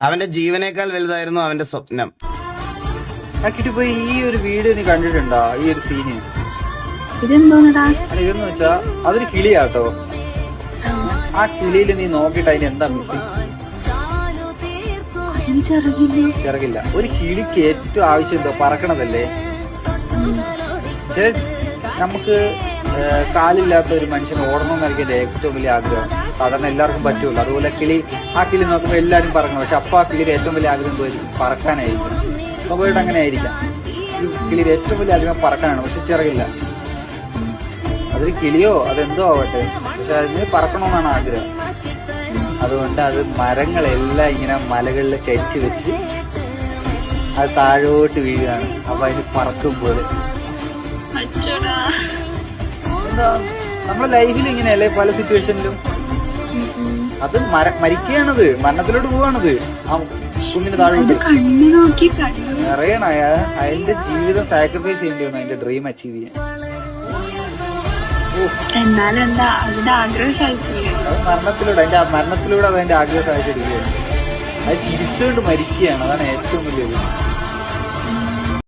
അവന്റെ ജീവനേക്കാൾ വലുതായിരുന്നു അവന്റെ സ്വപ്നം. ഇപ്പൊ ഈ ഒരു വീഡിയോ നീ കണ്ടിട്ടുണ്ടോ? ഈ ഒരു സീന് ഇതെന്തോന്നടാ? ഇതെന്ന് വെച്ചാ അതൊരു കിളിയാട്ടോ. ആ കിളിയിൽ നീ നോക്കിട്ട് അതിന് എന്താ മിസ്സിങ്? ചിറകില്ല. ഒരു കിളിക്ക് ഏറ്റവും ആവശ്യം എന്തോ പറക്കണതല്ലേ. പക്ഷെ നമുക്ക് കാലില്ലാത്ത ഒരു മനുഷ്യന് ഓടണം എന്നായിരിക്കും ഏറ്റവും വലിയ ആഗ്രഹം. സാധാരണ എല്ലാവർക്കും പറ്റുള്ളൂ. അതുപോലെ ആ കിളി നോക്കുമ്പോൾ എല്ലാവരും പറക്കണം. പക്ഷെ അപ്പൊ ആ കിളിയുടെ ഏറ്റവും വലിയ ആഗ്രഹം എന്തായിരിക്കും? പറക്കാനായിരിക്കും. സ്വാഭാവികമായിട്ട് അങ്ങനെ ആയിരിക്കാം. ഈ കിളിയുടെ ഏറ്റവും വലിയ ആഗ്രഹം പറക്കാനാണ്. പക്ഷെ ചിറകില്ല. അതൊരു കിളിയോ അതെന്തോ ആവട്ടെ, പക്ഷെ അതിന് പറക്കണമെന്നാണ് ആഗ്രഹം. അതുകൊണ്ട് അത് മരങ്ങളെല്ലാം ഇങ്ങനെ മലകളിൽ ചരിച്ചു വെച്ച് അത് താഴോട്ട് വീഴുകയാണ്. അപ്പൊ അതിന് പറക്കും പോലെ. എന്താ നമ്മുടെ ലൈഫിൽ ഇങ്ങനെയല്ലേ പല സിറ്റുവേഷനിലും. അത് മരിക്കുകയാണത്, മരണത്തിലോട്ട് പോവാണത്. ആ കുഞ്ഞിന് താഴോട്ട് അറിയണ അതിന്റെ ജീവിതം സാക്രിഫൈസ് ചെയ്യേണ്ടി വന്നു അതിന്റെ ഡ്രീം അച്ചീവ് ചെയ്യാൻ. മരണത്തിലൂടെ അതിന്റെ ആഗ്രഹം സാധിച്ചിരിക്കുകയാണ്. അത് ചിരിച്ചുകൊണ്ട് മരിക്കുകയാണ്. അതാണ് ഏറ്റവും വലിയത്.